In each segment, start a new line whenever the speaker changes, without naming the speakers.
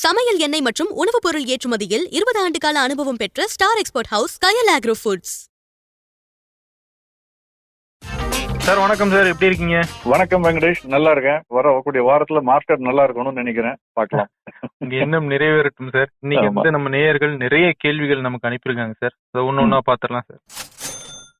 சமையல் எண்ணெய் மற்றும் உணவுப் பொருள் ஏற்றுமதியில் 20 ஆண்டு கால அனுபவம் பெற்ற ஸ்டார் எக்ஸ்போர்ட் ஹவுஸ் கயல் ஆக்ரோ ஃபுட்ஸ்.
சார் வணக்கம் சார், எப்படி இருக்கீங்க?
வணக்கம் வெங்கடேஷ், நல்லா இருக்கேன். வரக்கூடிய வாரத்துல மார்க்கெட் நல்லா இருக்கணும்னு நினைக்கிறேன். பார்க்கலாம்.
இங்க எண்ணம் நிறைவேறட்டும் சார். இன்னைக்கு வந்து நம்ம நேயர்கள் நிறைய கேள்விகள் நமக்கு அனுப்பியிருக்காங்க சார். அதை ஒன்னொன்னா பாத்துடலாம் சார்.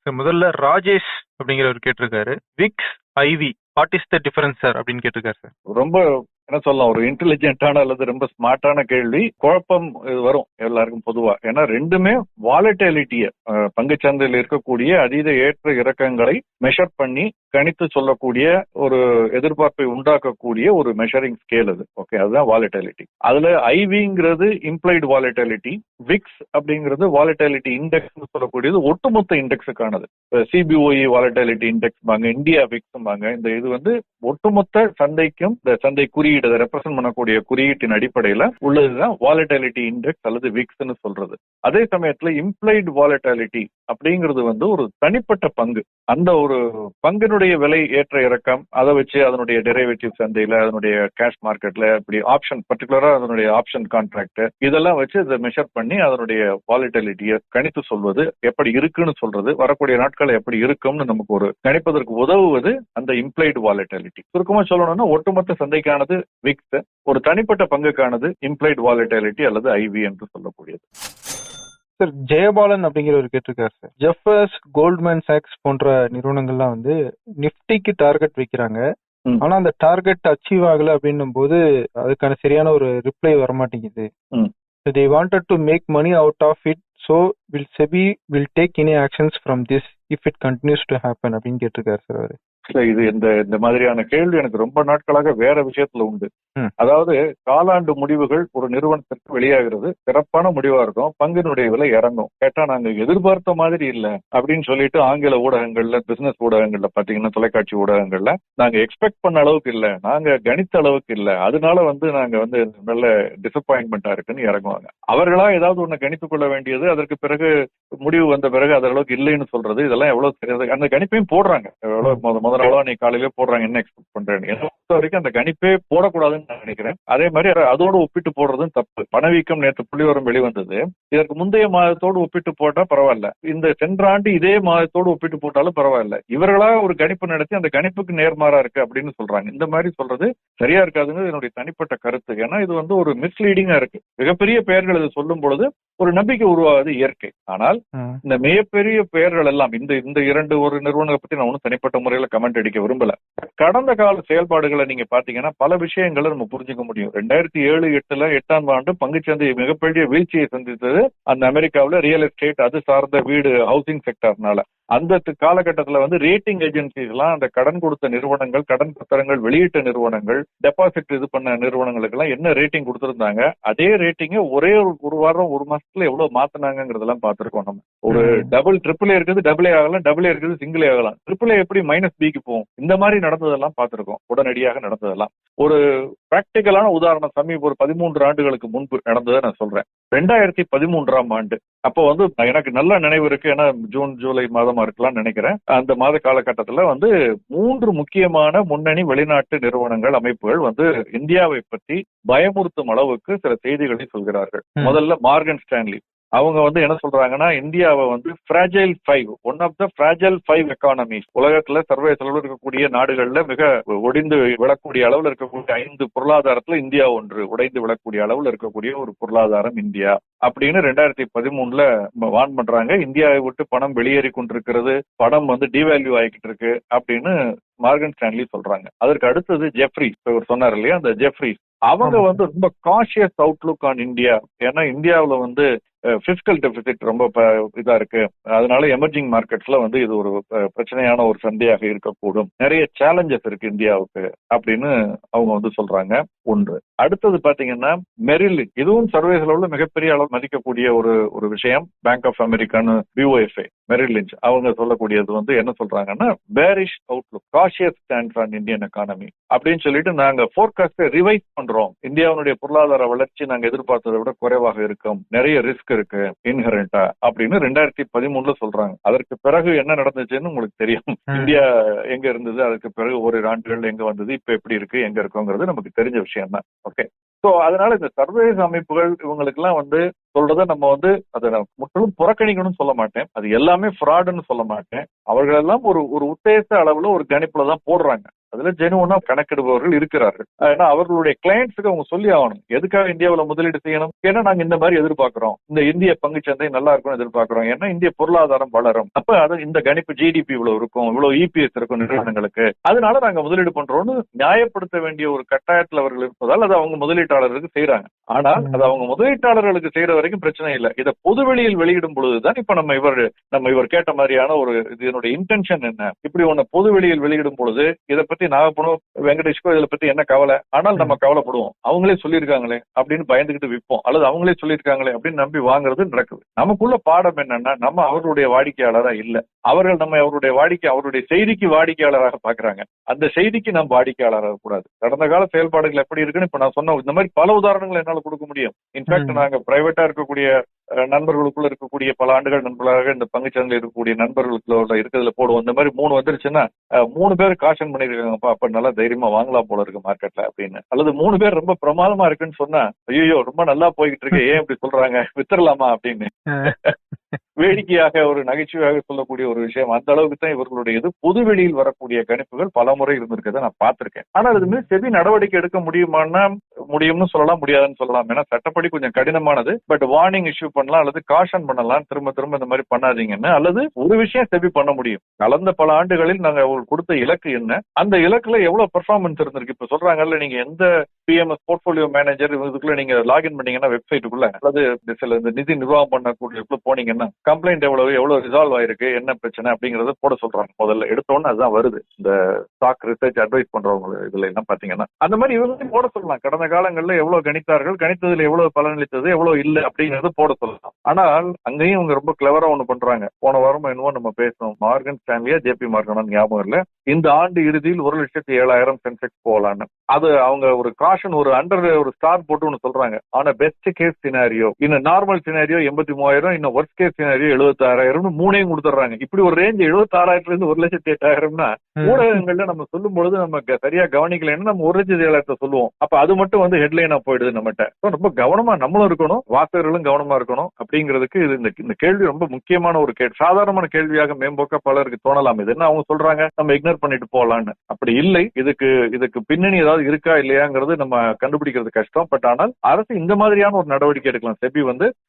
சார் முதல்ல ராஜேஷ் அப்படிங்கிறவர் கேட்டிருக்காரு, Vicks IV what is the difference sir அப்படின்னு கேட்டிருக்காரு சார்.
ரொம்ப என்ன சொல்லலாம், ஒரு இன்டெலிஜென்டான அல்லது ரொம்ப ஸ்மார்ட்டான கேள்வி. குழப்பம் வரும் எல்லாருக்கும் பொதுவா. ஏன்னா ரெண்டுமே வாலட்டிலிட்டிய, பங்குச்சந்தையில் இருக்கக்கூடிய அதீத ஏற்ற இறக்கங்களை மெஷர் பண்ணி கணித்து சொல்லக்கூடிய ஒரு எதிர்பார்ப்பை உண்டாக்கக்கூடிய ஒரு மெஷரிங் ஸ்கேல் அது. ஓகே, அதுதான் வாலட்டிலிட்டி. அதுல ஐவிங்கிறது இம்ப்ளைடு வாலட்டிலிட்டி, விக்ஸ் அப்படிங்கிறது வாலட்டிலிட்டி இண்டெக்ஸ் சொல்லக்கூடியது ஒட்டுமொத்த இண்டெக்ஸுக்கானது. சிபிஓஇ வாலட்டிலிட்டி இண்டெக்ஸ் பாங்க, இந்தியா விக்ஸ் பாங்க. இந்த இது வந்து ஒட்டுமொத்த சந்தைக்கும் இந்த சந்தை குறியீடு ரெப்ரசென்ட் பண்ணக்கூடிய குறியீட்டின் அடிப்படையில உள்ளதுதான் வாலட்டிலிட்டி இண்டெக்ஸ் அல்லது விக்ஸ்னு சொல்றது. அதே சமயத்துல இம்ப்ளைடு வாலட்டிலிட்டி அப்படிங்கிறது வந்து ஒரு தனிப்பட்ட பங்கு. அந்த ஒரு பங்கினுடைய விலை ஏற்ற இறக்கம், அதை வச்சு அதனுடைய டெரிவேட்டிவ் சந்தையில, அதனுடைய கேஷ் மார்க்கெட்ல, இப்படி ஆப்ஷன் பர்டிகுலரா அதனுடைய ஆப்ஷன் கான்ட்ராக்ட் இதெல்லாம் வச்சு இதை மெஷர் பண்ணி அதனுடைய வாலட்டிலிட்டியை கணித்து சொல்வது, எப்படி இருக்குன்னு சொல்றது, வரக்கூடிய நாட்கள் எப்படி இருக்கும்னு நமக்கு ஒரு கணிப்பதற்கு உதவுவது அந்த இம்ப்ளைடு வாலட்டிலிட்டி. சுருக்கமா சொல்லணும்னா ஒட்டுமொத்த சந்தைக்கானது விக்ஸ், ஒரு தனிப்பட்ட பங்குக்கானது இம்ப்ளைடு வாலட்டிலிட்டி அல்லது ஐவி என்று சொல்லக்கூடியது.
சார் ஜெயபாலன் அப்படிங்கிறவர் கேட்டிருக்காரு சார், ஜெஃபர்ஸ், கோல்ட்மேன் சாக்ஸ் போன்ற நிறுவனங்கள்லாம் வந்து நிப்டிக்கு டார்கெட் வைக்கிறாங்க. ஆனா அந்த டார்கெட் அச்சீவ் ஆகல அப்படின்னும் போது அதுக்கான சரியான ஒரு ரிப்ளை வரமாட்டேங்குது. They wanted to make money out of it, so will SEBI will take any actions from this if it continues to happen அப்படின்னு கேட்டிருக்காரு சார் அவரு.
இது இந்த மாதிரியான கேள்வி எனக்கு ரொம்ப நாட்களாக வேற விஷயத்துல உண்டு. அதாவது காலாண்டு முடிவுகள் ஒரு நிறுவனத்திற்கு வெளியாகிறது, சிறப்பான முடிவா இருக்கும், பங்கினுடைய விலை இறங்கும். கேட்டா நாங்க எதிர்பார்த்த மாதிரி இல்ல அப்படின்னு சொல்லிட்டு ஆங்கில ஊடகங்கள்ல, பிசினஸ் ஊடகங்கள்ல பாத்தீங்கன்னா, தொலைக்காட்சி ஊடகங்கள்ல நாங்க எக்ஸ்பெக்ட் பண்ண அளவுக்கு இல்ல, நாங்க கணித்த அளவுக்கு இல்ல, அதனால வந்து நாங்க வந்து நல்ல டிசப்பாயின்மெண்டா இருக்குன்னு இறங்குவாங்க. அவர்களா ஏதாவது ஒண்ணு கணித்துக் கொள்ள வேண்டியது, அதற்கு பிறகு முடிவு வந்த பிறகு அது அளவுக்கு இல்லைன்னு சொல்றது, இதெல்லாம் எவ்வளவு அந்த கணிப்பையும் போடுறாங்க. எவ்வளவு முதல்ல நீ காலையிலே போடுறாங்க, என்ன எக்ஸ்பெக்ட் பண்றேன்னு. என்ன பொறுத்த வரைக்கும் அந்த கணிப்பே போடக்கூடாதுன்னு நான் நினைக்கிறேன். அதே மாதிரி அதோடு ஒப்பிட்டு போடுறதும் தப்பு. பணவீக்கம் நேற்று புள்ளிவரம் வெளிவந்தது, இதற்கு முந்தைய மாதத்தோடு ஒப்பிட்டு போட்டா பரவாயில்ல, இந்த சென்ற ஆண்டு இதே மாதத்தோடு ஒப்பிட்டு போட்டாலும் பரவாயில்ல. இவர்களா ஒரு கணிப்பு நடத்தி அந்த கணிப்புக்கு நேர்மாறா இருக்கு அப்படின்னு சொல்றாங்க. இந்த மாதிரி சொல்றது சரியா இருக்காதுன்னு என்னுடைய தனிப்பட்ட கருத்து. ஏன்னா இது வந்து ஒரு மிஸ்லீடிங்கா இருக்கு. மிகப்பெரிய பெயர்கள் இதை சொல்லும் பொழுது ஒரு நம்பிக்கை உருவாவது இயற்கை. ஆனால் இந்த மிகப்பெரிய பெயர்கள் எல்லாம் இந்த இரண்டு ஒரு நிறுவனங்களை பத்தி நான் ஒன்னும் தனிப்பட்ட முறையில கமெண்ட் அடிக்க விரும்பல. கடந்த கால செயல்பாடுகளை நீங்க பாத்தீங்கன்னா பல விஷயங்களை நம்ம புரிஞ்சுக்க முடியும். 2007-8 ஆண்டு பங்குச்சந்தை மிகப்பெரிய வீழ்ச்சியை சந்தித்தது அந்த அமெரிக்காவில் ரியல் எஸ்டேட், அது சார்ந்த வீடு, ஹவுசிங் செக்டர்னால. அந்த காலகட்டத்தில் வந்து ரேட்டிங் ஏஜென்சிஸ் எல்லாம் அந்த கடன் கொடுத்த நிறுவனங்கள், கடன் பத்திரங்கள் வெளியிட்ட நிறுவனங்கள், டெபாசிட் இது பண்ண நிறுவனங்களுக்கு எல்லாம் என்ன ரேட்டிங் கொடுத்திருந்தாங்க, அதே ரேட்டிங்க ஒரே ஒரு வாரம் ஒரு மாசத்துல எவ்வளவு மாத்தினாங்கிறதெல்லாம் பார்த்திருக்கோம். நம்ம ஒரு ட்ரிபிள் ஏ இருக்குது, டபுள் ஏ ஆகலாம், டபுள் ஏ இருக்குது, சிங்கிள் ஏ ஆகலாம், ட்ரிபிள் ஏ எப்படி -B போகும், இந்த மாதிரி நடந்ததெல்லாம் பார்த்திருக்கோம். உடனடியாக நடந்ததெல்லாம். ஒரு பிராக்டிக்கலான உதாரணம் சமீப ஒரு 13 ஆண்டுகளுக்கு முன்பு நடந்ததை நான் சொல்றேன். 2013ஆம் ஆண்டு அப்போ வந்து எனக்கு நல்ல நினைவு இருக்கு, ஏன்னா ஜூன் ஜூலை மாதமா இருக்கலாம் நினைக்கிறேன். அந்த மாத காலகட்டத்துல வந்து 3 முக்கியமான முன்னணி வெளிநாட்டு நிறுவனங்கள், அமைப்புகள் வந்து இந்தியாவை பற்றி பயமுறுத்தும் அளவுக்கு சில செய்திகளை சொல்கிறார்கள். முதல்ல மார்கன் ஸ்டான்லி, அவங்க வந்து என்ன சொல்றாங்கன்னா, இந்தியாவை வந்து fragile 5, one of the fragile 5 economies, உலகத்துல சர்வதேச அளவில் இருக்கக்கூடிய நாடுகள்ல மிக ஒடிந்து விழக்கூடிய அளவில் இருக்கக்கூடிய 5 பொருளாதாரத்துல இந்தியா ஒன்று. உடைந்து விழக்கூடிய அளவில் இருக்கக்கூடிய ஒரு பொருளாதாரம் இந்தியா அப்படின்னு 2013 வான் பண்றாங்க. இந்தியாவை விட்டு பணம் வெளியேறி கொண்டிருக்கிறது, பணம் வந்து டிவேல்யூ ஆகிக்கிட்டு இருக்கு அப்படின்னு மார்கன் ஸ்டான்லி சொல்றாங்க. அதற்கு அடுத்தது ஜெஃப்ரிஸ், இவர் சொன்னார் இல்லையா, அந்த ஜெஃப்ரிஸ், அவங்க வந்து ரொம்ப காஷியஸ் அவுட்லுக் ஆன் இந்தியா. ஏன்னா இந்தியாவில் வந்து பிசிக்கல் டெபிசிட் ரொம்ப இதா இருக்கு, அதனால எமர்ஜிங் மார்க்கெட்ஸ்ல வந்து இது ஒரு பிரச்சனையான ஒரு சந்தையாக இருக்கக்கூடும், நிறைய சேலஞ்சஸ் இருக்கு இந்தியாவுக்கு அப்படின்னு அவங்க வந்து சொல்றாங்க. ஒன்று. அடுத்தது பாத்தீங்கன்னா மெரில் லிஞ்ச், இதுவும் சர்வதேச அளவுல மிகப்பெரிய அளவு மதிக்கக்கூடிய ஒரு விஷயம். பேங்க் ஆஃப் அமெரிக்கான்னு BOFA, மெரில் லிஞ்ச் அவங்க சொல்லக்கூடியது வந்து என்ன சொல்றாங்கன்னா, bearish outlook, cautious stands on Indian economy அப்படின்னு சொல்லிட்டு நாங்க ஃபோர்காஸ்டை ரிவைஸ் பண்றோம். இந்தியாவுடைய பொருளாதார வளர்ச்சி நாங்க எதிர்பார்த்ததை விட குறைவாக இருக்கும், நிறைய ரிஸ்க் இருக்கு இன்ஹரண்டா அப்படின்னு 2013 சொல்றாங்க. அதற்கு பிறகு என்ன நடந்துச்சுன்னு உங்களுக்கு தெரியும். இந்தியா எங்க இருந்தது, அதுக்கு பிறகு ஒரு ஆண்டுகள் எங்க வந்தது, இப்ப எப்படி இருக்கு, எங்க இருக்குங்கிறது நமக்கு தெரிஞ்ச விஷயம் தான். ஓகே, சோ அதனால இந்த சர்வதேச அமைப்புகள் இவங்களுக்கு எல்லாம் சொல்றத நம்ம அதை முற்றிலும் புறக்கணிக்கணும்னு சொல்ல மாட்டேன். அது எல்லாமே ஃப்ராடுன்னு சொல்ல மாட்டேன். அவர்கள் எல்லாம் ஒரு உத்தேச அளவுல ஒரு கணிப்புல தான் போடுறாங்க. அதுல ஜெனுவனா கணக்கெடுப்பவர்கள் இருக்கிறார்கள். ஏன்னா அவர்களுடைய கிளையன்ட்ஸுக்கு அவங்க சொல்லி ஆகணும், எதுக்காக இந்தியாவில் முதலீடு செய்யணும், ஏன்னா நாங்க இந்த மாதிரி எதிர்பார்க்கிறோம், இந்த இந்திய பங்குச்சந்தை நல்லா இருக்கும்னு எதிர்பார்க்கிறோம், ஏன்னா இந்திய பொருளாதாரம் வளரும், அப்ப அது இந்த கணிப்பு ஜிடிபி இவ்வளவு இருக்கும், இவ்வளவு இபிஎஸ் இருக்கும் நிறுவனங்களுக்கு, அதனால நாங்க முதலீடு பண்றோம்னு நியாயப்படுத்த வேண்டிய ஒரு கட்டாயத்தில் அவர்கள் இருப்பதால் அதை அவங்க முதலீட்டாளர்களுக்கு செய்யறாங்க. ஆனால் அது அவங்க முதலீட்டாளர்களுக்கு செய்யற வரைக்கும் பிரச்சனை இல்லை. இதை பொதுவெளியில் வெளியிடும் பொழுதுதான் இப்ப நம்ம இவர் கேட்ட மாதிரியான ஒரு இதனுடைய இன்டென்ஷன் என்ன, இப்படி ஒண்ணு பொதுவெளியில் வெளியிடும் பொழுது இதை பத்தி நாகப்பனும் வெங்கடேஷ்கோ இதை பத்தி என்ன கவலை, ஆனால் நம்ம கவலைப்படுவோம், அவங்களே சொல்லியிருக்காங்களே அப்படின்னு பயந்துகிட்டு விற்போம், அல்லது அவங்களே சொல்லியிருக்காங்களே அப்படின்னு நம்பி வாங்குறது நடக்குது. நமக்குள்ள பாடம் என்னன்னா, நம்ம அவர்களுடைய வாடிக்கையாளரா இல்ல, அவர்கள் நம்ம அவருடைய செய்திக்கு வாடிக்கையாளராக பாக்குறாங்க. அந்த செய்திக்கு நம்ம வாடிக்கையாளராக கூடாது. கடந்த கால செயல்பாடுகள் எப்படி இருக்குன்னு இப்ப நான் சொன்ன இந்த மாதிரி பல உதாரணங்கள் என்னால கொடுக்க முடியும். இன்ஃபேக்ட் நாங்க பிரைவேட்டா இருக்கக்கூடிய நண்பர்களுக்குள்ள இருக்கக்கூடிய பல ஆண்டுகள் நண்பர்களாக இந்த பங்குச்சந்தையில் இருக்கக்கூடிய நண்பர்களுக்குள்ள இருக்கிறதுல போடுவோம். இந்த மாதிரி 3 வந்துருச்சுன்னா 3 பேர் காஷன் பண்ணிருக்காங்கப்பா, அப்ப நல்லா தைரியமா வாங்கலாம் போல இருக்கு மார்க்கெட்ல அப்படின்னு. அல்லது 3 பேர் ரொம்ப பிரமாதமா இருக்குன்னு சொன்னா, ஐயோ ரொம்ப நல்லா போய்கிட்டு இருக்கு, ஏன் இப்படி சொல்றாங்க, வித்துறலாமா அப்படின்னு வேடிக்கையாக ஒரு நகைச்சுவையாக சொல்லக்கூடிய ஒரு விஷயம். அந்த அளவுக்கு தான் இவர்களுடைய பொதுவெளியில் வரக்கூடிய கணிப்புகள் பல முறை இருந்திருக்கதை நான் பார்த்திருக்கேன். ஆனால் அது மீது செபி நடவடிக்கை எடுக்க முடியும்னு சொல்லலாம், முடியாதுன்னு சொல்லலாம். ஏன்னா சட்டப்படி கொஞ்சம் கடினமானது. பட் வார்னிங் இஷ்யூ பண்ணலாம், அல்லது காஷன் பண்ணலாம், திரும்ப இந்த மாதிரி பண்ணாதீங்கன்னு. அல்லது ஒரு விஷயம் செபி பண்ண முடியும், கலந்த பல ஆண்டுகளில் நாங்க அவங்களுக்கு கொடுத்த இலக்கு என்ன, அந்த இலக்குல எவ்வளவு பெர்ஃபார்மன்ஸ் இருந்திருக்கு. இப்ப சொல்றாங்கல்ல, நீங்க எந்த பிஎம்எஸ் போர்ட்போலியோ மேனேஜர் இதுக்குள்ள நீங்க லாகின் பண்ணீங்கன்னா வெப்சைட்டுக்குள்ள, அல்லது சில இந்த நிதி நிர்வாகம் பண்ணக்கூடிய போனீங்கன்னா கம்ப்ளைண்ட் எவ்வளவு ரிசால்வ் ஆயிருக்கு, என்ன பிரச்சனை அப்படிங்கறத போட சொல்றாங்க. முதல்ல எடுத்தோன்னு அதுதான் வருது. இந்த ஸ்டாக் ரிசர்ச் அட்வைஸ் பண்றவங்க இதுல என்ன பாத்தீங்கன்னா அந்த மாதிரி இவங்க போட சொல்லலாம். கடந்த காலங்கள்ல எவ்வளவு கணித்தார்கள், கணித்ததுல எவ்வளவு பலனளித்தது, எவ்வளவு இல்ல அப்படிங்கறத போட சொல்லலாம். ஆனால் அங்கேயும் இவங்க ரொம்ப கிளவரா ஒண்ணு பண்றாங்க. போன வாரம் என்னவோ நம்ம பேசணும், மார்கன் ஸ்டான்லியா ஜேபி மார்கன் ஞாபகம் இல்ல, இந்த ஆண்டு இறுதியில் 1,07,000 சென்செக்ஸ் போகலான்னு. அது அவங்க ஒரு காஷன், ஒரு அண்டர் ஒரு ஸ்டார் போட்டு ஒண்ணு சொல்றாங்க. ஆனா பெஸ்ட் கேஸ் சினாரியோ, இன்னும் நார்மல் சினாரியோ 83,000, இன்னும் ஒர்ஸ்ட் கேஸ் சினாரியோ 76,000 மூணையும் கொடுத்துறாங்க. இப்படி ஒரு ரேஞ்ச் 76,000 இருந்து 1,08,000 ஊடகங்கள்ல நம்ம சொல்லும் பொழுது நம்ம சரியா கவனிக்கலன்னா நம்ம 1,07,000 சொல்லுவோம். அப்ப அது மட்டும் ஹெட்லைனா போயிடுது நம்மகிட்ட. ரொம்ப கவனமா நம்மளும் இருக்கணும், வாசகர்களும் கவனமா இருக்கணும். அப்படிங்கிறதுக்கு இது இந்த கேள்வி ரொம்ப முக்கியமான ஒரு கேள்வி. சாதாரணமான கேள்வியாக மேம்போக்க பலருக்கு தோணலாம். இது என்ன அவங்க சொல்றாங்க, நம்ம இக்னோர் பண்ணிட்டு போகலான்னு. அப்படி இல்லை. இதுக்கு பின்னணி ஏதாவது இருக்கா இல்லையாங்கிறது நம்ம கண்டுபிடிக்கிறது கஷ்டம். பட் ஆனால் அரசு இந்த மாதிரியான ஒரு நடவடிக்கை எடுக்கலாம். செபி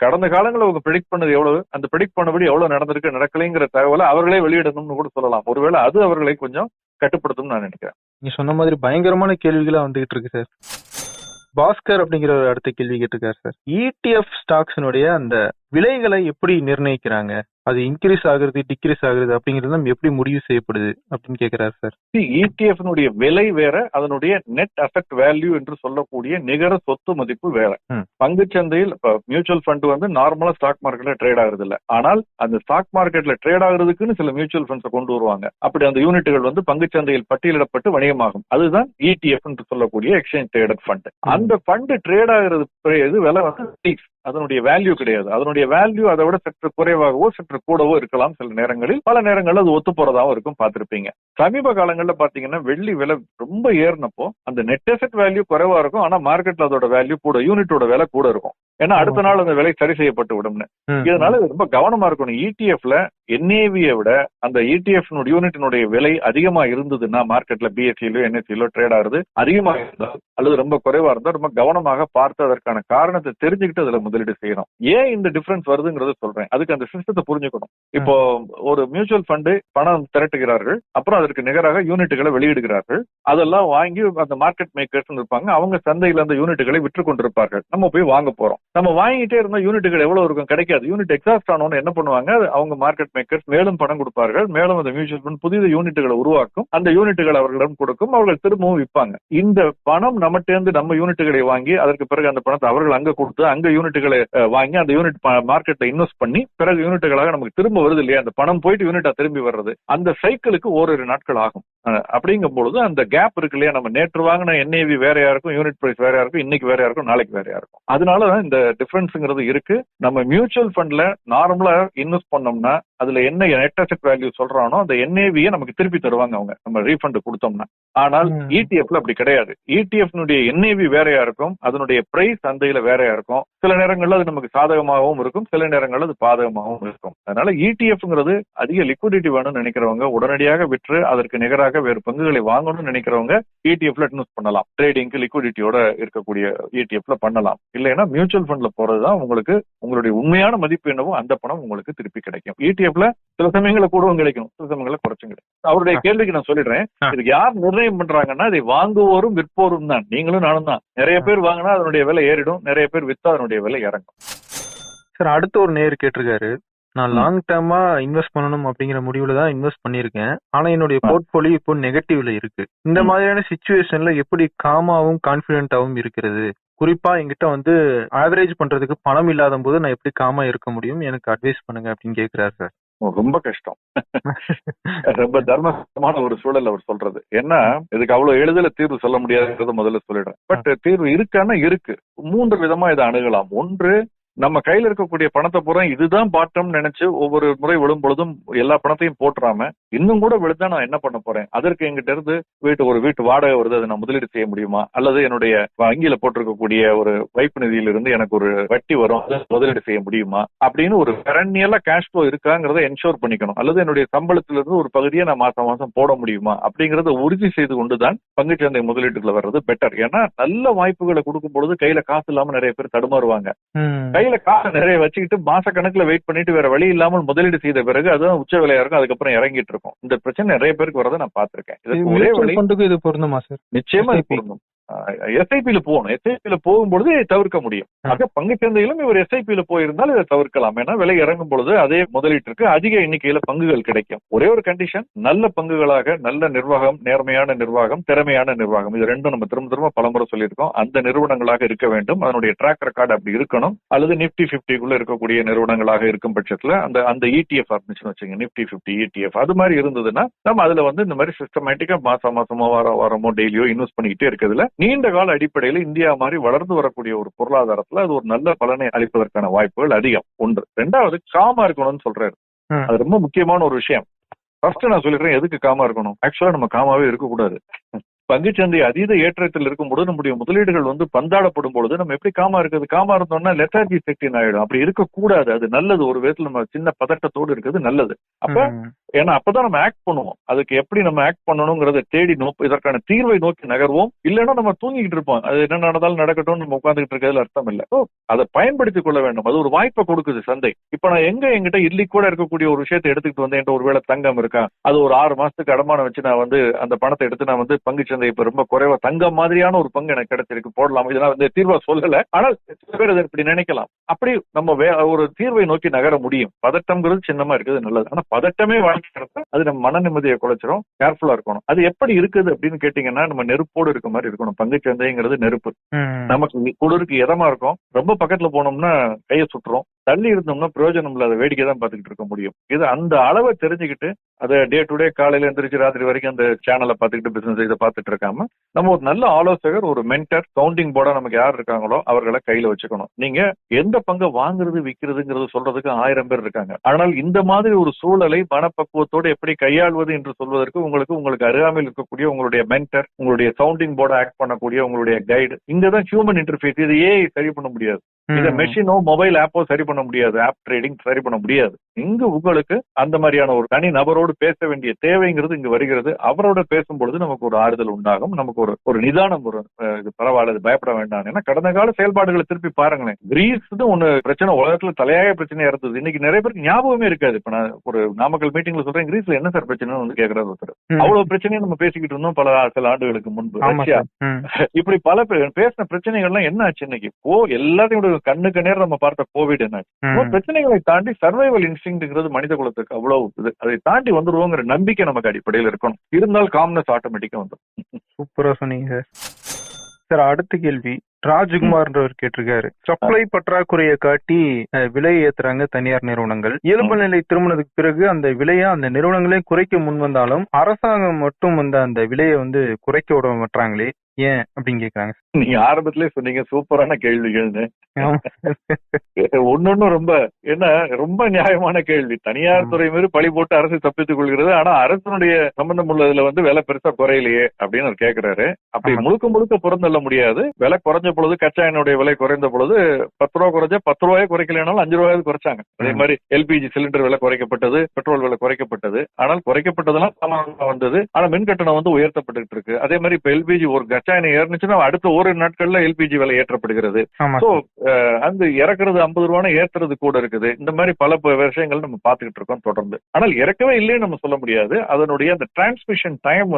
கடந்த காலங்களில் அவங்க ப்ரெடிக்ட் பண்ணது எவ்வளவு, அந்த ப்ரெடிக்ட் பண்ணபடி எவ்வளவு நடந்திருக்கு நடக்கலைங்கிற தகவலை அவர்களே வெளியிடணும்னு கூட சொல்லலாம். ஒருவேளை அது அவர்களை கொஞ்சம் கட்டுப்படுத்தும் நான் நினைக்கிறேன்.
நீ சொன்ன மாதிரி பயங்கரமான கேள்விகளா வந்துகிட்டு இருக்கு சார். பாஸ்கர் அப்படிங்கிற ஒரு அடுத்த கேள்வி கேட்டிருக்காரு சார். ETF ஸ்டாக்ஸினுடைய அந்த விலைகளை எப்படி நிர்ணயிக்கிறாங்க, அது இன்க்ரீஸ் ஆகுறது டிக்ரீஸ் ஆகுறது அப்படிங்கிறது எப்படி முடிவு செய்யப்படுது அப்படின்னு கேட்கிறாரு சார்.
ETF விலை வேற, அதனுடைய நெட் அசெட் வேல்யூ என்று சொல்லக்கூடிய நிகர சொத்து மதிப்பு வேற. பங்குச்சந்தையில் மியூச்சுவல் ஃபண்ட் நார்மலா ஸ்டாக் மார்க்கெட்ல ட்ரேட் ஆகுறது இல்ல. ஆனால் அந்த ஸ்டாக் மார்க்கெட்ல ட்ரேட் ஆகுறதுக்குன்னு சில மியூச்சுவல் ஃபண்ட்ஸ் கொண்டு வருவாங்க. அப்படி அந்த யூனிட்டுகள் பங்குச்சந்தையில் பட்டியலிடப்பட்டு வணிகமாகும். அதுதான் ETF என்று சொல்லக்கூடிய எக்ஸ்சேஞ்ச் ட்ரேடட் ஃபண்ட். அந்த ஃபண்ட் ட்ரேட் ஆகுறது விலை ஃபிக்ஸ், அதனுடைய வேல்யூ கிடையாது. அதனுடைய வேல்யூ அதை விட சற்று குறைவாகவோ சற்று கூடவோ இருக்கலாம். சில நேரங்களில், பல நேரங்களில் அது ஒத்து போறதாவும் இருக்கும். பார்த்திருப்பீங்க. சமீப காலங்களில் பாத்தீங்கன்னா வெள்ளி விலை ரொம்ப ஏறினப்போ அந்த நெட் அசெட் வேல்யூ குறைவா இருக்கும், ஆனா மார்க்கெட்ல அதோட வேல்யூ கூட, யூனிட்டோட விலை கூட இருக்கும். ஏன்னா அடுத்த நாள் அந்த விலை சரி செய்யப்பட்டு விடும்னு. இதனால ரொம்ப கவனமா இருக்கணும். ETFல NAV-ய விட அந்த ETF யூனிட்டினுடைய விலை அதிகமா இருந்ததுன்னா, மார்க்கெட்ல BSE-லோ NSE-லோ ட்ரேட் ஆகுறது அதிகமா இருந்தால் அல்லது ரொம்ப குறைவா இருந்தால் ரொம்ப கவனமாக பார்த்து அதற்கான காரணத்தை தெரிஞ்சுக்கிட்டு அதுல முதலீடு செய்யணும். ஏன் இந்த டிஃபரன்ஸ் வருதுங்கிறத சொல்றேன். அதுக்கு அந்த சிஸ்டத்தை புரிஞ்சுக்கணும். இப்போ ஒரு மியூச்சுவல் ஃபண்ட் பணம் திரட்டுகிறார்கள், அப்புறம் அதற்கு நிகராக யூனிட்டுகளை வெளியிடுகிறார்கள். அதெல்லாம் வாங்கி அந்த மார்க்கெட் மேக்கர்ஸ் இருப்பாங்க, அவங்க சந்தையில் அந்த யூனிட்டுகளை விற்று கொண்டிருப்பார்கள். நம்ம போய் வாங்க போறோம். நம்ம வாங்கிட்டே இருந்தா யூனிட்டுகள் எவ்வளவு இருக்கும், கிடைக்காது. யூனிட் எக்ஸாஸ்ட் ஆனோன்னு என்ன பண்ணுவாங்க, அவங்க மார்க்கெட் மேக்கர்ஸ் மேலும் பணம் கொடுப்பார்கள். மேலும் அந்த மியூச்சுவல் ஃபண்ட் புதிய யூனிட்டுகளை உருவாக்கும், அந்த யூனிட்டுகள் அவர்களிடம் கொடுக்கும், அவர்கள் திரும்பவும் விற்பாங்க. இந்த பணம் நம்மகிட்ட நம்ம யூனிட்டுகளை வாங்கி அதற்கு பிறகு அந்த பணத்தை அவர்கள் அங்க கொடுத்து அங்க யூனிட்டுகளை வாங்கி அந்த யூனிட் மார்க்கெட்ல இன்வெஸ்ட் பண்ணி பிறகு யூனிட்டுகளாக நமக்கு திரும்ப வருது இல்லையா, அந்த பணம் போயிட்டு யூனிட்டா திரும்பி வர்றது, அந்த சைக்கிளுக்கு ஓரிரு நாட்கள் ஆகும். அப்படிங்கும் பொழுது அந்த கேப் இருக்கு இல்லையா, நம்ம நேற்று வாங்கின NAV வேறையா இருக்கும், யூனிட் பிரைஸ் வேறையா இருக்கும், இன்னைக்கு வேறையா இருக்கும், நாளைக்கு வேறையா இருக்கும். அதனாலதான் இந்த டிஃபரன்ஸ்ங்கிறது இருக்கு. நம்ம மியூச்சுவல் ஃபண்ட்ல நார்மலா இன்வெஸ்ட் பண்ணோம்னா அதுல என்ன நெட் அசெட் வேல்யூ சொல்றானோ அந்த என்ஏவியை நமக்கு திருப்பி தருவாங்க அவங்க, நம்ம ரீஃபண்ட் கொடுத்தோம்னா. ஆனால் இடிஎஃப்ல அப்படி கிடையாது. இடிஎஃப் என்ஏவி வேறையா இருக்கும், அதனுடைய பிரைஸ் சந்தையில வேறையா இருக்கும். சில நேரங்கள்ல அது நமக்கு சாதகமாகவும் இருக்கும், சில நேரங்கள்ல அது பாதகமாகவும் இருக்கும். அதனால இடிஎஃப்ங்கிறது அதிக லிக்விடிட்டி வேணும்னு நினைக்கிறவங்க, உடனடியாக விற்று அதற்கு நிகராக வேறு பங்குகளை வாங்கணும்னு நினைக்கிறவங்க இடிஎஃப்ல இன்வெஸ்ட் பண்ணலாம். ட்ரேடிங்க்கு லிக்விடிட்டியோட இருக்கக்கூடிய இடிஎஃப்ல பண்ணலாம். இல்லைன்னா மியூச்சுவல் ஃபண்ட்ல போறதுதான் உங்களுக்கு உங்களுடைய உண்மையான மதிப்பு என்னவோ அந்த பணம் உங்களுக்கு திருப்பி கிடைக்கும். இடிஎஃப்ல சில சமயங்களை கூடவும் கிடைக்கும், சில சமயங்களை குறைச்சும் கிடைக்கும். அவருடைய கேள்விக்கு நான் சொல்லிடுறேன், இதுக்கு யார் நிர்ணயம் பண்றாங்கன்னா இதை வாங்குவோரும் விற்போரும் தான், நீங்களும் நானும் தான். நிறைய பேர் வாங்கினா அதனுடைய விலை ஏறிடும், நிறைய பேர் வித்தா அதனுடைய விலை இறங்கும்.
சார், அடுத்த ஒரு நேயர் கேட்டிருக்காரு, நான் லாங் டேர்மா இன்வெஸ்ட் பண்ணணும் அப்படிங்கிற முடிவுல தான் இன்வெஸ்ட் பண்ணிருக்கேன். ஆனா என்னுடைய போர்ட்போலியோ இப்போ நெகட்டிவ்ல இருக்கு. இந்த மாதிரியான சிச்சுவேஷன்ல எப்படி காமாவும் கான்பிடென்டாவும் இருக்கிறது? குறிப்பா என்கிட்ட ஆவரேஜ் பண்றதுக்கு பணம் இல்லாத போது நான் எப்படி காமா இருக்க முடியும், எனக்கு அட்வைஸ் பண்ணுங்க அப்படின்னு கேக்குறாரு சார்.
ரொம்ப கஷ்டம். ரொம்ப தர்மமான ஒரு சூழல் அவர் சொல்றது. ஏன்னா இதுக்கு அவ்வளவு எளிதில தீர்வு சொல்ல முடியாதுங்கிறத முதல்ல சொல்லிடுறேன். பட் தீர்வு இருக்கான்னா இருக்கு. 3 விதமா இதை அணுகலாம். ஒன்று, நம்ம கையில இருக்கக்கூடிய பணத்தை பூரா இதுதான் பாட்டம் நினைச்சு ஒவ்வொரு முறை விழும் பொழுதும் எல்லா பணத்தையும் போட்டுறாம இன்னும் கூட விழுந்தா நான் என்ன பண்ண போறேன், அதற்கு எங்கிட்ட இருந்து ஒரு வீட்டு வாடகை வருது, அதை நான் முதலீடு செய்ய முடியுமா, அல்லது என்னுடைய வங்கியில போட்டிருக்கக்கூடிய ஒரு வைப்பு நிதியிலிருந்து எனக்கு ஒரு வட்டி வரும், அதை முதலீடு செய்ய முடியுமா அப்படின்னு ஒரு பெரனியலா கேஷ் ஃப்ளோ இருக்காங்கிறத என்ஷோர் பண்ணிக்கணும். அல்லது என்னுடைய சம்பளத்திலிருந்து ஒரு பகுதியை நான் மாசம் மாசம் போட முடியுமா அப்படிங்கறத உறுதி செய்து கொண்டுதான் பங்குச்சந்தை முதலீட்டுக்குள்ள வர்றது பெட்டர். ஏன்னா நல்ல வாய்ப்புகளை கொடுக்கும் பொழுது கையில காசு இல்லாம நிறைய பேர் தடுமாறுவாங்க. கையில காசு நிறைய வச்சுக்கிட்டு மாச கணக்குல வெயிட் பண்ணிட்டு வேற வழி இல்லாமல் முதலீடு செய்த பிறகு அதுதான் உச்ச விலையா இருக்கும், அதுக்கப்புறம் இறங்கிட்டு இருக்கும். இந்த பிரச்சனை நிறைய பேருக்கு வரதை நான் பாத்திருக்கேன். ஒரே வழி,
இது பொருந்துமா சார்?
நிச்சயமா பொருந்தும். எஸ்ஐபியில போகணும். எஸ்ஐபியில போகும்பொழுது இதை தவிர்க்க முடியும். ஆக பங்கு சந்தையிலும் இவர் எஸ்ஐபியில போயிருந்தால் இதை தவிர்க்கலாம். ஏன்னா விலை இறங்கும் பொழுது அதே முதலீட்டிற்கு அதிக எண்ணிக்கையில பங்குகள் கிடைக்கும். ஒரே ஒரு கண்டிஷன், நல்ல பங்குகளாக, நல்ல நிர்வாகம், நேர்மையான நிர்வாகம், திறமையான நிர்வாகம், இது ரெண்டும் நம்ம திரும்ப திரும்ப பலமுறை சொல்லியிருக்கோம். அந்த நிறுவனங்களாக இருக்க வேண்டும். அதனுடைய ட்ராக் ரெக்கார்டு அப்படி இருக்கணும். அல்லது நிப்டி 50 இருக்கக்கூடிய நிறுவனங்களாக இருக்கும் பட்சத்துல அந்த இடிஎஃப் ஆரம்பிச்சுன்னு வச்சுங்க, நிப்டி 50 இடிஎஃப் அது மாதிரி இருந்ததுன்னா நம்ம அதுல இந்த மாதிரி சிஸ்டமேட்டிக்கா மாசமோ வாரமோ டெய்லியோ இன்வெஸ்ட் பண்ணிக்கிட்டே இருக்கிறதுல நீண்ட கால அடிப்படையில் இந்தியா மாதிரி வளர்ந்து வரக்கூடிய ஒரு பொருளாதாரத்துல அது ஒரு நல்ல பலனை அளிப்பதற்கான வாய்ப்புகள் அதிகம். ஒன்று. 2வது, காமா இருக்கணும்னு சொல்றாரு. அது ரொம்ப முக்கியமான ஒரு விஷயம். ஃபர்ஸ்ட் நான் சொல்லிடுறேன், எதுக்கு காமா இருக்கணும். ஆக்சுவலா நம்ம காமாவே இருக்கக்கூடாது. பங்குச்சந்தை அதீத ஏற்றத்தில் இருக்கும்போது நம்முடைய முதலீடுகள் பந்தாடப்படும் பொழுது நம்ம எப்படி காமா இருக்குது? காமா இருந்தோம்னா லெத்தார்ஜி செக்டின் ஆயிடும். அப்படி இருக்கக்கூடாது. அது நல்லது. ஒரு விதத்துல நம்ம சின்ன பதட்டத்தோடு இருக்கிறது நல்லது. அப்ப ஏன்னா அப்பதான் நம்ம ஆக்ட் பண்ணுவோம். அதுக்கு எப்படி நம்ம ஆக்ட் பண்ணணுங்கிறத தேடி இதற்கான தீர்வை நோக்கி நகர்வோம். இல்லைன்னா நம்ம தூங்கிட்டு இருப்போம். அது என்ன நடந்தாலும் நடக்கட்டும் நம்ம உட்காந்துக்கிட்டு இருக்கிறதுல அர்த்தம் இல்லை. அதை பயன்படுத்திக் கொள்ள வேண்டும். அது ஒரு வாய்ப்பை கொடுக்குது சந்தை. இப்ப நான் எங்கிட்ட இல்லி கூட இருக்கக்கூடிய ஒரு விஷயத்தை எடுத்துக்கிட்டு வந்தேன். ஒருவேளை தங்கம் இருக்கா, அது ஒரு 6 மாசத்துக்கு அடமானம் வச்சு நான் அந்த பணத்தை எடுத்து நான் பங்கு இப்ப ரொம்ப குறைவா தங்கம் மாதிரியான ஒரு பங்கு எனக்கு கிடைச்சிருக்கு, போடலாம். இதெல்லாம் தீர்வா சொல்லல. ஆனால் சில பேர் அதை இப்படி நினைக்கலாம். அப்படி நம்ம ஒரு தீர்வை நோக்கி நகர முடியும். பதட்டம்ங்கிறது சின்னமா இருக்குது, நல்லது. ஆனா பதட்டமே வாழ்க்கை அது நம்ம மன நிம்மதியை குலைச்சிரும். கேர்ஃபுல்லா இருக்கணும். அது எப்படி இருக்குது அப்படின்னு கேட்டீங்கன்னா, நம்ம நெருப்போடு இருக்க மாதிரி இருக்கணும். பங்கு சந்தைங்கிறது நெருப்பு. நமக்கு குளிருக்கு இதமா இருக்கும். ரொம்ப பக்கத்துல போனோம்னா கையை சுட்டுரும். தள்ளி இருந்தோம்னா பிரயோஜனம் இல்லாத வேடிக்கை தான் பார்த்துக்கிட்டு இருக்க முடியும். இது அந்த அளவை தெரிஞ்சுக்கிட்டு அதை டே டு டே காலையில எந்திரிச்சு ராத்திரி வரைக்கும் அந்த சேனலை பார்த்துக்கிட்டு பிசினஸ் இதை பார்த்துட்டு இருக்காம நம்ம ஒரு நல்ல ஆலோசகர், ஒரு மென்டர், கவுண்டிங் போர்டா நமக்கு யார் இருக்காங்களோ அவர்களை கையில வச்சுக்கணும். நீங்க எந்த பங்கை வாங்குறது விற்கிறதுங்கிறது சொல்றதுக்கு 1000 பேர் இருக்காங்க. ஆனால் இந்த மாதிரி ஒரு சூழலை மனப்பக்குவத்தோடு எப்படி கையாள்வது என்று சொல்வதற்கு உங்களுக்கு அருகாமையில் இருக்கக்கூடிய உங்களுடைய மென்டர், உங்களுடைய சவுண்டிங் போர்டா ஆக்ட் பண்ணக்கூடிய உங்களுடைய கைடு, இங்கதான் ஹியூமன் இன்டர்ஃபேஸ். இது சரி பண்ண முடியாது. இதை மெஷினோ மொபைல் ஆப்போ சரி பண்ண முடியாது. ஆப் ட்ரேடிங் சரி பண்ண முடியாது. இங்கு உங்களுக்கு அந்த மாதிரியான ஒரு தனி நபரோடு பேச வேண்டிய தேவைங்கிறது இங்கு வருகிறது. அவரோட பேசும்பொழுது நமக்கு ஒரு ஆறுதல் உண்டாகும். நமக்கு ஒரு நிதானம் வரும். இது பரவாயில்ல, பயப்பட வேண்டாம். ஏன்னா கடந்த கால செயல்பாடுகளை திருப்பி பாருங்களேன். கிரீஸ் ஒண்ணு பிரச்சனை உலகத்துல தலையாய பிரச்சனையா இருந்தது. இன்னைக்கு நிறைய பேருக்கு ஞாபகமே இருக்காது. இப்ப நான் ஒரு நாமக்கல் மீட்டிங்ல சொல்றேன், கிரீஸ்ல என்ன சார் பிரச்சனை கேட்கறாரு ஒருத்தர். அவ்வளவு பிரச்சனையும் நம்ம பேசிக்கிட்டு இருந்தோம் சில ஆண்டுகளுக்கு முன்பு. ரஷ்யா இப்படி பல பேசின பிரச்சனைகள்லாம் என்ன ஆச்சு? இன்னைக்கு எல்லாத்தையும் கண்ணுக்கு நேரம் நம்ம பார்த்த கோவிட் என்ன பிரச்சனைகளை தாண்டி சர்வைவல் இன்ஸ்டிங்க்ட்ங்கிறது மனித குலத்துக்கு அவ்வளவு இது. அதை தாண்டி வந்துருவோங்கிற நம்பிக்கை நமக்கு அடிப்படையில் இருக்கணும். இருந்தால் காம்னஸ் ஆட்டோமேட்டிக்கா வந்துடும்.
சூப்பரா சொன்னீங்க சார். அடுத்த கேள்வி ராஜ்குமார்ன்றவர் கேட்டிருக்காரு. சப்ளை பற்றாக்குறையை காட்டி விலை ஏத்துறாங்க தனியார் நிறுவனங்கள். இயல்பு நிலை திரும்பினதுக்கு பிறகு அந்த விலையை அந்த நிறுவனங்களே குறைக்க முன் வந்தாலும் அரசாங்கம் மட்டும் அந்த விலையை குறைக்க விட மாட்டாங்களே, ஏன் அப்படின்னு கேக்குறாங்க.
நீங்க ஆரம்பத்திலே சொன்னீங்க சூப்பரான கேள்விகள்னு.
ஆமா.
ஒன்னொன்னு ரொம்ப நியாயமான கேள்வி. தனியார் துறை மீது பழி போட்டு அரசு தப்பித்துக் கொள்கிறது. ஆனா அரசனுடைய சம்பந்தம் உள்ளதுல விலை பெருசா குறையிலையே அப்படின்னு அவர் கேக்குறாரு. அப்படி முழுக்க முழுக்க புறந்தள்ள முடியாது. விலை குறைஞ்ச பொழுது கச்சா எண்ணெயுடைய விலை குறைந்த பொழுது 10 ரூபா குறைஞ்சா 10 ரூபாயே குறைக்கலனாலும் 5 ரூபாயாவது குறைச்சாங்க. அதே மாதிரி எல்பிஜி சிலிண்டர் விலை குறைக்கப்பட்டது, பெட்ரோல் விலை குறைக்கப்பட்டது. ஆனால் குறைக்கப்பட்டதெல்லாம் சமாதானம் வந்தது. ஆனா மின் கட்டணம் உயர்த்தப்பட்டு இருக்கு. அதே மாதிரி இப்ப எல்பிஜி ஒரு கச்சா எண்ணெய் ஏறிச்சுன்னா அடுத்த ஓரிரு நாட்கள்ல எல்பிஜி விலை ஏற்றப்படுகிறது. அந்த இறக்குறது 50 ரூபான்னு ஏற்றுறது கூட இருக்குது. இந்த மாதிரி பல விஷயங்கள் நம்ம பாத்துக்கிட்டு இருக்கோம் தொடர்ந்து. ஆனால் இறக்கவே இல்லைன்னு நம்ம சொல்ல முடியாது. அதனுடைய அந்த டிரான்ஸ்மிஷன் டைம்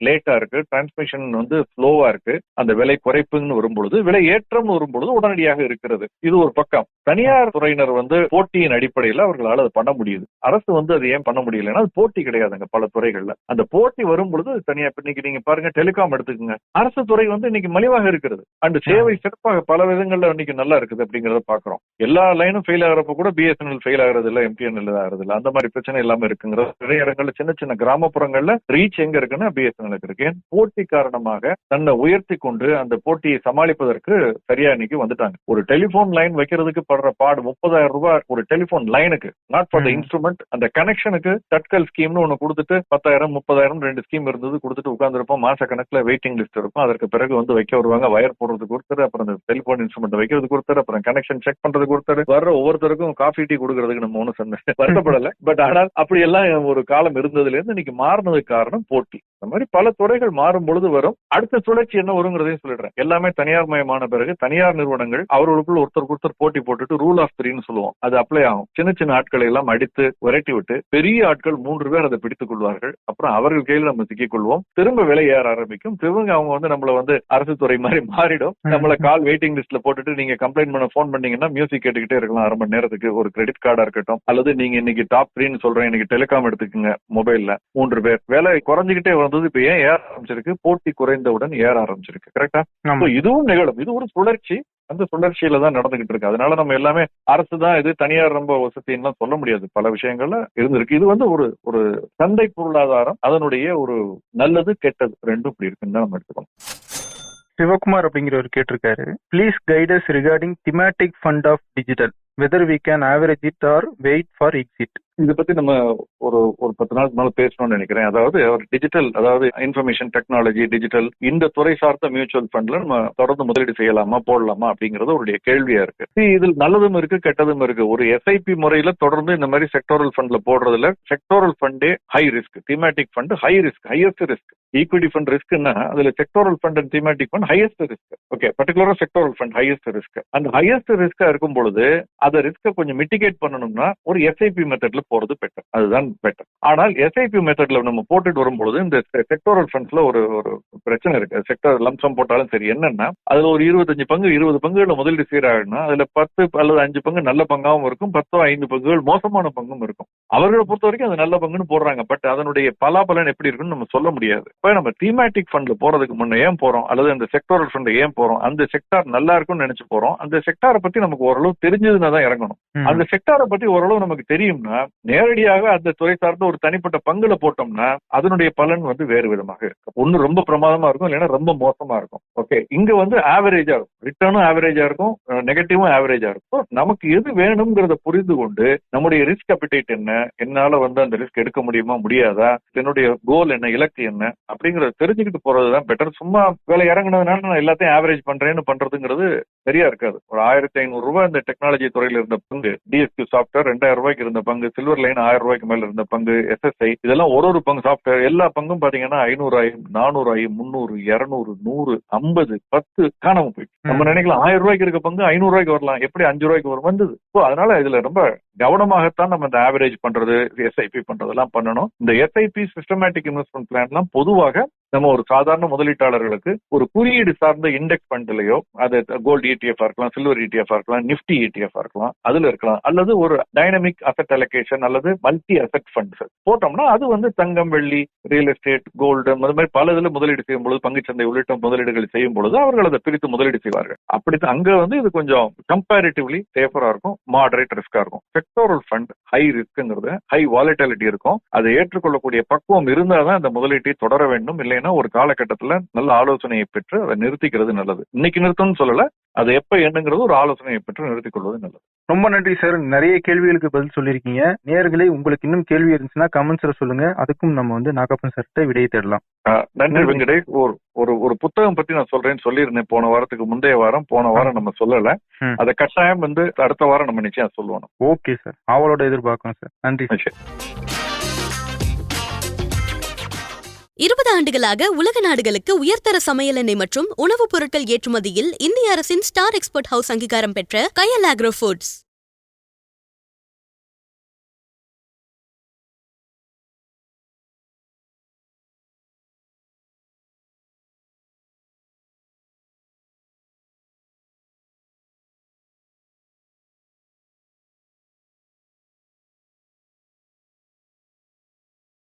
லேட்டா இருக்கு, டிரான்ஸ்மிஷன் ஸ்லோவா இருக்கு. அந்த விலை குறைப்புன்னு வரும்பொழுது, விலை ஏற்றம் வரும்பொழுது உடனடியாக இருக்கிறது. இது ஒரு பக்கம். தனியார் துறையினர் போட்டியின் அடிப்படையில் அவர்களால் அது பண்ண முடியுது. அரசு அது ஏன் பண்ண முடியலன்னா அது போட்டி கிடையாதுங்க பல துறைகள்ல. அந்த போட்டி வரும்பொழுது தனியா இன்னைக்கு நீங்க பாருங்க, டெலிகாம் எடுத்துக்கோங்க. அரசு துறை இன்னைக்கு மலிவாக இருக்கிறது. அந்த சேவை சிறப்பாக பல விதங்கள்ல இன்னைக்கு நல்லா இருக்குது அப்படிங்கறத பாக்குறோம். எல்லா லைனும் ஃபெயில் ஆகிறப்ப கூட பிஎஸ்என்எல் ஃபெயில் ஆகிறது இல்ல, எம்டிஎன்எல் ஆகிறது இல்ல. அந்த மாதிரி பிரச்சனை இல்லாம இருக்குங்கிறது. நிறைய இடங்கள்ல சின்ன சின்ன கிராமப்புறங்கள்ல ரீச் எங்க இருக்குன்னா பிஎஸ்என்எல் இருக்கு. போட்டி காரணமாக தன்னை உயர்த்தி கொண்டு அந்த போட்டியை சமாளிப்பதற்கு சரியா இன்னைக்கு வந்துட்டாங்க. ஒரு டெலிபோன் லைன் வைக்கிறதுக்கு படுற பாடு 30,000 ரூபாய் ஒரு டெலிபோன் லைனுக்கு, நாட் ஃபார் த இன்ஸ்ட்ருமெண்ட். அந்த கனெக்ஷனுக்கு தட்கல் ஸ்கீம்னு ஒண்ணு கொடுத்துட்டு 10,000 30,000 2 ஸ்கீம் இருந்தது கொடுத்துட்டு உட்கார்ந்து இருப்போம். மாச கணக்குல வெயிட்டிங் லிஸ்ட் இருக்கும். அதற்கு பிறகு வைக்க வருவாங்க. வயர் போடுறதுக்கு ஒருத்தர், அப்புறம் அந்த டெலிபோன் இன்ஸ்ட்ருமெண்ட் வைக்கிறதுக்கு ஒருத்தர், அப்புறம் கனெக்ஷன் செக் பண்றதுக்கு ஒருத்தர், வர்ற ஒவ்வொருத்தருக்கும் காஃபி டீ கொடுக்கறதுக்கு நம்ம ஒன்னும் வருத்தப்படல. பட் ஆனால் அப்படி எல்லாம் ஒரு காலம் இருந்ததுல இருந்து இன்னைக்கு மாறினதுக்கு காரணம் போட்டி. அந்த மாதிரி பல துறைகள் மாறும் பொழுது வரும். அடுத்த சுழற்சி என்ன வருங்கிறதையும் சொல்லிடுறேன். எல்லாமே தனியார் மயமான பிறகு தனியார் நிறுவனங்கள் அவர்களுக்குள் ஒருத்தருக்கு போட்டி போட்டுட்டு ரூல் ஆஃப் 3ன்னு சொல்லுவோம், அது அப்ளை ஆகும். சின்ன சின்ன ஆட்களை எல்லாம் அடித்து விரட்டி விட்டு பெரிய ஆட்கள் 3 பேர் அதை பிடித்துக் கொள்வார்கள். அப்புறம் அவர்கள் கையில் நம்ம சிக்கிக் கொள்வோம். திரும்ப விலை ஏற ஆரம்பிக்கும். திரும்ப அவங்க நம்மள அரசு துறை மாதிரி மாறிடும். நம்மள கால் வெயிட்டிங் லிஸ்ட்ல போட்டுட்டு நீங்க கம்ப்ளைண்ட் பண்ண போன் பண்ணீங்கன்னா மியூசிக் கேட்டுக்கிட்டே இருக்கலாம் 1/2 மணி நேரத்துக்கு. ஒரு கிரெடிட் கார்டா இருக்கட்டும், அல்லது நீங்க இன்னைக்கு டாப் 3ன்னு சொல்றேன், இன்னைக்கு டெலிகாம் எடுத்துக்கோங்க, மொபைல்ல 3 பேர். விலை குறைஞ்சிக்கிட்டே வந்தது. இப்ப ஏன் ஏற ஆரம்பிச்சிருக்கு? போட்டி குறைந்தவுடன் ஏற ஆரம்பிச்சிருக்கு. கரெக்டா? இதுவும் நிகழும். இது ஒரு சுழற்சி. அந்த சுழற்சியில தான் நடந்துகிட்டு இருக்கு. அதனால நம்ம எல்லாமே அரசு தான் இது, தனியார் ரொம்ப வசதின்னு சொல்ல முடியாது. பல விஷயங்கள்ல இருந்திருக்கு. இது ஒரு சந்தை பொருளாதாரம். அதனுடைய ஒரு நல்லது கெட்டது ரெண்டும் இப்படி இருக்குன்னு தான் நம்ம எடுத்துக்கணும்.
சிவகுமார் அப்படிங்கிறவர் கேட்டிருக்காரு, please guides regarding thematic fund of digital, whether we can average it or wait for exit.
இதை பத்தி நம்ம ஒரு 10 நாளுக்கு மேல பேசணும்னு நினைக்கிறேன். அதாவது டிஜிட்டல், அதாவது இன்ஃபர்மேஷன் டெக்னாலஜி, டிஜிட்டல், இந்த துறை சார்ந்த மியூச்சுவல் ஃபண்ட்ல நம்ம தொடர்ந்து முதலீடு செய்யலாமா போடலாமா அப்படிங்கறது அவருடைய கேள்வியா இருக்கு. இதில் நல்லதும் இருக்கு, கெட்டதும் இருக்கு. ஒரு எஸ்ஐபி முறையில தொடர்ந்து இந்த மாதிரி செக்டோரல் ஃபண்ட்ல போடுறதுல செக்டோரல் ஃபண்டே high risk, thematic fund high risk, highest risk. Equity fund ரிஸ்க்னா அதுல sectoral fund and thematic fund highest risk. Okay, பர்டிகுலரா செக்டோரல் ஃபண்ட் ஹையஸ்ட் ரிஸ்க். அந்த ஹையஸ்ட் ரிஸ்கா இருக்கும் பொழுது அதை ரிஸ்க கொஞ்சம் மிட்டிகேட் பண்ணணும்னா ஒரு எஸ்ஐபி மெத்தட்ல போறது பெட்டர். அதுதான் பெட்டர். ஆனால் எஸ்ஐபி மெத்தட்ல நம்ம போட்டுட்டு வரும்பொழுது இந்த செக்டோரல் ஃபண்ட்ஸ்ல ஒரு பிரச்சனை இருக்கு. செக்டர் லம்சம் போட்டாலும் சரி, என்னன்னா அதுல ஒரு 25 பங்கு 20 பங்குகள் முதலீடு செய்யறாங்கன்னா அதுல 10 அல்லது 5 பங்கு நல்ல பங்காவும் இருக்கும், 10-5 பங்குகள் மோசமான பங்கும் இருக்கும். அவர்களை பொறுத்த வரைக்கும் அது நல்ல பங்குன்னு போடுறாங்க. பட் அதனுடைய பலாபலன் எப்படி இருக்குன்னு நம்ம சொல்ல முடியாது. இப்ப நம்ம தீமேட்டிக் ஃபண்ட்ல போறதுக்கு முன்ன ஏன் போறோம், அல்லது அந்த செக்டோரல் ஃபண்ட் ஏன் போறோம்? அந்த செக்டார் நல்லா இருக்கும்னு நினைச்சு போறோம். அந்த செக்டாரை பத்தி நமக்கு ஓரளவு தெரிஞ்சதுன்னா தான் இறங்கணும். அந்த செக்டாரை பத்தி ஓரளவு நமக்கு தெரியும்னா நேரடியாக அந்த துறை சார்ந்த ஒரு தனிப்பட்ட பங்குல போட்டோம்னா அதனுடைய பலன் வேறு விதமாக இருக்கும். ஒன்னு ரொம்ப பிரமாதமா இருக்கும், இல்லைன்னா ரொம்ப மோசமா இருக்கும். ஓகே, இங்க ஆவரேஜா இருக்கும், ரிட்டர்னும் ஆவரேஜா இருக்கும், நெகட்டிவும் ஆவரேஜா இருக்கும். நமக்கு எது வேணும்ங்கிறத புரிந்து கொண்டு நம்முடைய ரிஸ்க் அப்பிடைட் என்ன, என்னால அந்த ரிஸ்க் எடுக்க முடியுமா முடியாதா, என்னுடைய கோல் என்ன, இலக்கு என்ன அப்படிங்கறத தெரிஞ்சுக்கிட்டு போறதுதான் பெட்டர். சும்மா வேலை இறங்குனதுனால நான் எல்லாத்தையும் ஆவரேஜ் பண்றேன்னு பண்றதுங்கிறது சரியா இருக்காது. ஒரு 1500 ரூபாய் இந்த டெக்னாலஜி துறையில இருந்த பங்கு, டிஎஸ்கியூ சாஃப்ட்வேர் 2000 ரூபாய்க்கு இருந்த பங்கு, சில்வர் லைன் 1000 ரூபாய்க்கு மேல இருந்த பங்கு, எஸ்எஸ்ஐ, இதெல்லாம் ஒரு பங்கு சாஃப்ட்வேர், எல்லா பங்கும் பாத்தீங்கன்னா 500 ஆகி 400 ஆகி 300 200 100 50 10 காணாம போயிட்டு. நம்ம நினைக்கலாம் 1000 ரூபாய்க்கு இருக்க பங்கு 500 ரூபாய்க்கு வரலாம், எப்படி 5 ரூபாய்க்கு வரும் வந்தது. அதனால இதுல ரொம்ப கவனமாகத்தான் நம்ம இந்த ஆவரேஜ் பண்றது, எஸ்ஐபி பண்றதெல்லாம் பண்ணணும். இந்த எஸ்ஐபி சிஸ்டமேட்டிக் இன்வெஸ்ட்மெண்ட் பிளான் எல்லாம் பொதுவாக நம்ம ஒரு சாதாரண முதலீட்டாளர்களுக்கு ஒரு குறியீடு சார்ந்த இண்டெக்ஸ் ஃபண்ட்லயோ, அது கோல்டு ETF இருக்கலாம், சில்வர் ETF இருக்கலாம், நிப்டி ETF இருக்கலாம், அதுல இருக்கலாம், அல்லது ஒரு டைனமிக் அசெட் அலோகேஷன் அல்லது மல்டி அசெட் ஃபண்ட்ஸ் போட்டோம்னா அது தங்கம், வெள்ளி, ரியல் எஸ்டேட், கோல்டு, அது மாதிரி பல இதுல முதலீடு செய்யும் பொழுது, பங்குச்சந்தை உள்ளிட்ட முதலீடுகள் செய்யும் பொழுது அவர்கள் அதை பிரித்து முதலீடு செய்வார்கள். அப்படித்தான் அங்க இது கொஞ்சம் கம்பேரிட்டிவ்லி சேஃபரா இருக்கும், மாடரேட் ரிஸ்கா இருக்கும். செக்டோரல் ஃபண்ட் ஹை ரிஸ்க்ங்கிறது, ஹை வாலட்டிலிட்டி இருக்கும். அதை ஏற்றுக்கொள்ளக்கூடிய பக்குவம் இருந்தாதான் அந்த முதலீட்டை தொடர வேண்டும். இல்லை முடியலைன்னா ஒரு காலகட்டத்துல நல்ல ஆலோசனையை பெற்று அதை நிறுத்திக்கிறது நல்லது. இன்னைக்கு நிறுத்தணும்னு சொல்லல, அது எப்ப என்னங்கிறது ஒரு ஆலோசனையை பெற்று நிறுத்திக் கொள்வது நல்லது.
ரொம்ப நன்றி சார். நிறைய கேள்விகளுக்கு பதில் சொல்லியிருக்கீங்க. நேயர்களே, உங்களுக்கு இன்னும் கேள்வி இருந்துச்சுன்னா கமெண்ட்ஸ்ல சொல்லுங்க. அதுக்கும் நம்ம வந்து நாகப்பன் சார்கிட்ட விடையை தேடலாம்.
நன்றி வெங்கடேஷ். ஒரு புத்தகம் பத்தி நான் சொல்லியிருந்தேன் போன வாரத்துக்கு முந்தைய வாரம். போன வாரம் நம்ம சொல்லல. அதை கட்டாயம் வந்து அடுத்த வாரம் நம்ம நிச்சயம் சொல்லுவோம்.
ஓகே சார், அவளோட எதிர்பார்க்கணும் சார். நன்றி.
20 ஆண்டுகளாக உலக நாடுகளுக்கு உயர்தர சமையல் எண்ணெய் மற்றும் உணவுப் பொருட்கள் ஏற்றுமதியில் இந்திய அரசின் ஸ்டார் எக்ஸ்போர்ட் ஹவுஸ் அங்கீகாரம் பெற்ற கயல் ஆக்ரோ ஃபுட்ஸ்.